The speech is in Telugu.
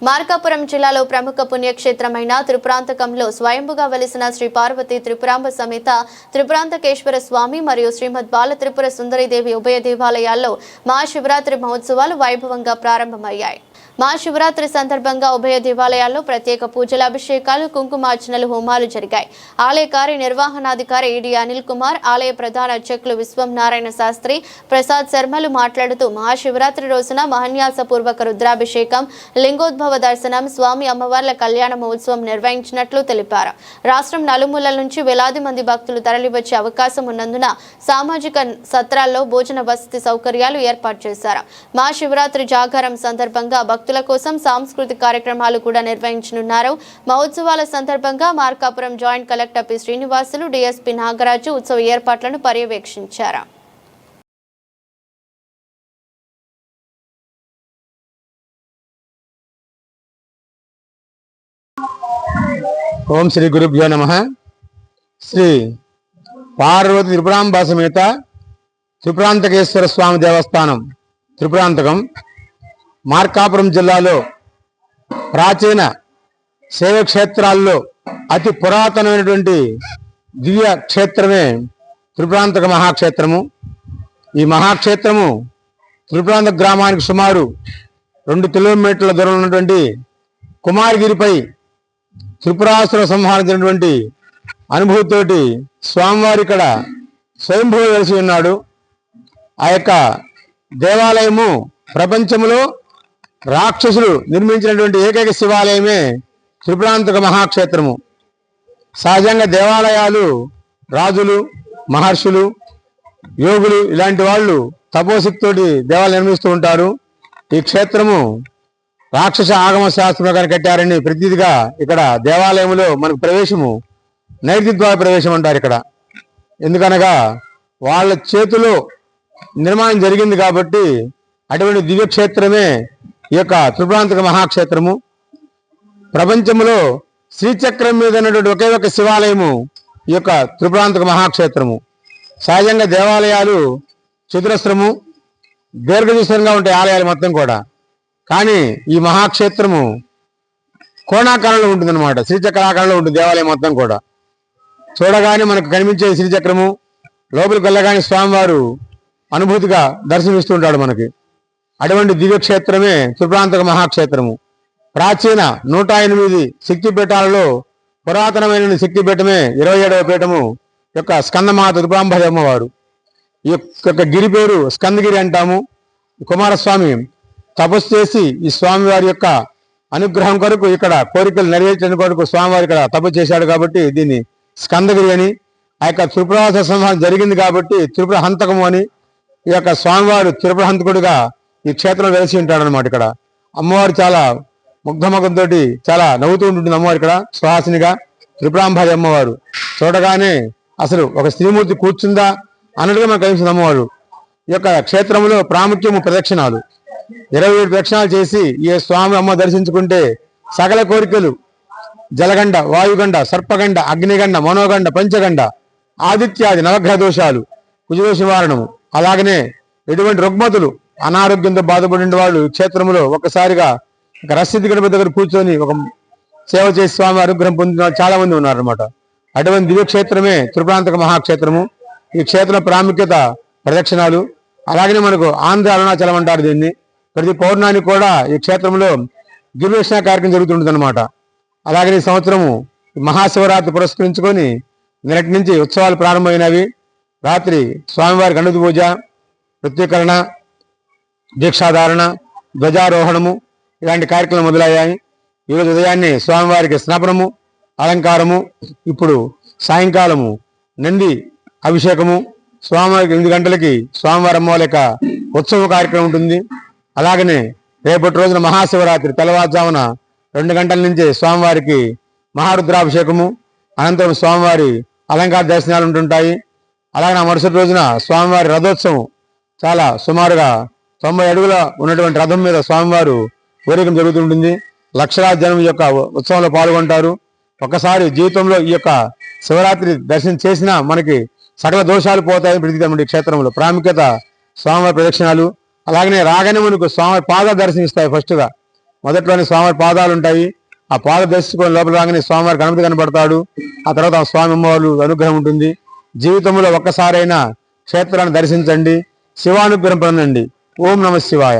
మార్కాపురం జిల్లాలో ప్రముఖ పుణ్యక్షేత్రమైన త్రిపురాంతకంలో స్వయంభుగా వెలిసిన శ్రీ పార్వతి త్రిపురాంబ సమేత త్రిపురాంతకేశ్వర స్వామి మరియు శ్రీమద్ బాల త్రిపుర సుందరీదేవి ఉభయ దేవాలయాల్లో మహాశివరాత్రి మహోత్సవాలు వైభవంగా ప్రారంభమయ్యాయి. మహాశివరాత్రి సందర్భంగా ఉభయ దేవాలయాల్లో ప్రత్యేక పూజల అభిషేకాలు, కుంకుమార్చనలు, హోమాలు జరిగాయి. ఆలయ కార్యనిర్వహణాధికారి ఏడి అనిల్ కుమార్, ఆలయ ప్రధాన అర్చకులు విశ్వం నారాయణ శాస్త్రి, ప్రసాద్ శర్మలు మాట్లాడుతూ మహాశివరాత్రి రోజున మహాన్యాసపూర్వక రుద్రాభిషేకం, లింగోద్భవ దర్శనం, స్వామి అమ్మవార్ల కళ్యాణ మహోత్సవం నిర్వహించినట్లు తెలిపారు. రాష్ట్రం నలుమూలల నుంచి వేలాది మంది భక్తులు తరలివచ్చే అవకాశం ఉన్నందున సామాజిక సత్రాల్లో భోజన వసతి సౌకర్యాలు ఏర్పాటు చేశారు. మహాశివరాత్రి జాగారం సందర్భంగా భక్తుల కోసం సాంస్కృతిక కార్యక్రమాలు కూడా నిర్వహించనున్నారు. మహోత్సవాల సందర్భంగా Markapuram joint collector P Srinivasulu, DSP Nagaraju ఉత్సవ ఏర్పాట్లను పర్యవేక్షించారు. ఓం శ్రీ గురుభ్యో నమః. శ్రీ పార్వతి త్రిపురాంబ సమేత త్రిపురాంతకేశ్వర స్వామి దేవస్థానం త్రిపురాంతకం మార్కాపురం జిల్లాలో ప్రాచీన శైవ క్షేత్రాల్లో అతి పురాతనమైనటువంటి దివ్య క్షేత్రమే త్రిపురాంతక మహాక్షేత్రము. ఈ మహాక్షేత్రము త్రిపురాంతక గ్రామానికి సుమారు 2 కిలోమీటర్ల దూరంలో ఉన్నటువంటి కుమారగిరిపై త్రిపురాసుర సంహరించినటువంటి అనుభూతితోటి స్వామివారి ఇక్కడ స్వయంభూ వెలిసి ఉన్నాడు. ఆ యొక్క దేవాలయము ప్రపంచంలో రాక్షసులు నిర్మించినటువంటి ఏకైక శివాలయమే త్రిపురాంతక మహాక్షేత్రము. సహజంగా దేవాలయాలు రాజులు, మహర్షులు, యోగులు ఇలాంటి వాళ్ళు తపోశక్తితోటి దేవాలయం నిర్మిస్తూ ఉంటారు. ఈ క్షేత్రము రాక్షస ఆగమ శాస్త్రం ప్రకారం కట్టారని ప్రతీదిగా ఇక్కడ దేవాలయంలో మనకు ప్రవేశము నైరుతి ప్రవేశం అంటారు. ఇక్కడ ఎందుకనగా వాళ్ళ చేతిలో నిర్మాణం జరిగింది కాబట్టి అటువంటి దివ్యక్షేత్రమే ఈ యొక్క త్రిపురాంతక మహాక్షేత్రము. ప్రపంచంలో శ్రీచక్రం మీద ఉన్నటువంటి ఒకే ఒక శివాలయము ఈ యొక్క త్రిపురాంతక మహాక్షేత్రము. సహజంగా దేవాలయాలు చతురస్రము, దీర్ఘచతురంగా ఉంటాయి ఆలయాలు మొత్తం కూడా. కానీ ఈ మహాక్షేత్రము కోణాకారంలో ఉంటుందన్నమాట, శ్రీచక్రాకారంలో ఉంటుంది దేవాలయం మొత్తం కూడా. చూడగానే మనకు కనిపించే శ్రీచక్రము, లోపలికి వెళ్ళగానే స్వామివారు అనుభూతిగా దర్శనమిస్తుంటాడు మనకి. అటువంటి దివ్యక్షేత్రమే త్రిపురాంతక మహాక్షేత్రము. ప్రాచీన 108 శక్తిపీఠాలలో పురాతనమైన శక్తిపీఠమే 27వ పీఠము యొక్క స్కందమాత త్రిపురాంబ అమ్మవారు. ఈ యొక్క గిరి పేరు స్కందగిరి అంటాము. కుమారస్వామి తపస్సు చేసి ఈ స్వామివారి యొక్క అనుగ్రహం కొరకు, ఇక్కడ కోరికలు నెరవేర్చడం కొరకు స్వామివారి ఇక్కడ తపస్సు చేశాడు కాబట్టి దీన్ని స్కందగిరి అని. ఆ యొక్క త్రిపురాసుర సంహారం జరిగింది కాబట్టి త్రిపుర హంతకము అని ఈ యొక్క స్వామివారు త్రిపుర హంతకుడిగా ఈ క్షేత్రంలో వెలిసి ఉంటాడు అనమాట. ఇక్కడ అమ్మవారు చాలా ముగ్ధముఖంతో చాలా నవ్వుతూ ఉంటుంది అమ్మవారు ఇక్కడ సుహాసినిగా. త్రిపురాంబాయి అమ్మవారు చూడగానే అసలు ఒక స్త్రీమూర్తి కూర్చుందా అన్నట్టుగా మనకు కనిపిస్తుంది అమ్మవారు. ఈ యొక్క క్షేత్రంలో ప్రాముఖ్యము ప్రదక్షిణాలు. 27 ప్రదక్షిణాలు చేసి ఈ స్వామి అమ్మ దర్శించుకుంటే సకల కోరికలు, జలగండ, వాయుగండ, సర్పగండ, అగ్నిగండ, మనోగండ, పంచగండ, ఆదిత్యాది నవగ్రహ దోషాలు, కుజదోష నివారణము, అలాగనే ఎటువంటి రుగ్మతులు, అనారోగ్యంతో బాధపడిన వాళ్ళు క్షేత్రంలో ఒక్కసారిగా రసిద్ధి గణపతి దగ్గర కూర్చొని ఒక సేవ చేసి స్వామి అనుగ్రహం పొందిన చాలా మంది ఉన్నారనమాట. అటువంటి దివ్యక్షేత్రమే త్రిపురాంతక మహాక్షేత్రము. ఈ క్షేత్ర ప్రాముఖ్యత ప్రదక్షిణాలు. అలాగనే మనకు ఆంధ్ర అరుణాచలం అంటారు దీన్ని. ప్రతి పౌర్ణానికి కూడా ఈ క్షేత్రంలో గిరివేషణ కార్యక్రమం జరుగుతుంటుంది అనమాట. అలాగనే ఈ సంవత్సరము మహాశివరాత్రి పురస్కరించుకొని నిన్నటి నుంచి ఉత్సవాలు ప్రారంభమైనవి. రాత్రి స్వామివారికి అనుమతి పూజ, ప్రత్యేకరణ, దీక్షాధారణ, ధ్వజారోహణము ఇలాంటి కార్యక్రమాలు మొదలయ్యాయి. ఈరోజు ఉదయాన్నే స్వామివారికి స్నాపనము, అలంకారము, ఇప్పుడు సాయంకాలము నంది అభిషేకము, స్వామివారికి 8 గంటలకి స్వామివారి అమ్మవారి యొక్క ఉత్సవ కార్యక్రమం ఉంటుంది. అలాగనే రేపటి రోజున మహాశివరాత్రి తెల్లవారుజామున 2 గంటల నుంచే స్వామివారికి మహారుద్రాభిషేకము, అనంతరం స్వామివారి అలంకార దర్శనాలు ఉంటుంటాయి. అలాగే మరుసటి రోజున స్వామివారి రథోత్సవం చాలా సుమారుగా 90 అడుగుల ఉన్నటువంటి రథం మీద స్వామివారు ఊరేగింపు జరుగుతుంటుంది. లక్షలాది జనం యొక్క ఉత్సవంలో పాల్గొంటారు. ఒక్కసారి జీవితంలో ఈ యొక్క శివరాత్రి దర్శనం చేసినా మనకి సకల దోషాలు పోతాయని ప్రతీతి. క్షేత్రంలో ప్రాముఖ్యత స్వామివారి ప్రదక్షిణాలు. అలాగనే రాగానే మనకు స్వామి పాద దర్శనం ఇస్తాయి. ఫస్ట్గా మొదట్లోని స్వామివారి పాదాలు ఉంటాయి. ఆ పాదాలు దర్శించుకొని లోపల రాగానే స్వామివారి గణపతి కనపడతాడు. ఆ తర్వాత ఆ స్వామి అమ్మవారు అనుగ్రహం ఉంటుంది. జీవితంలో ఒక్కసారైనా క్షేత్రాన్ని దర్శించండి, శివానుగ్రహం పొందండి. ఓం నమః శివాయ.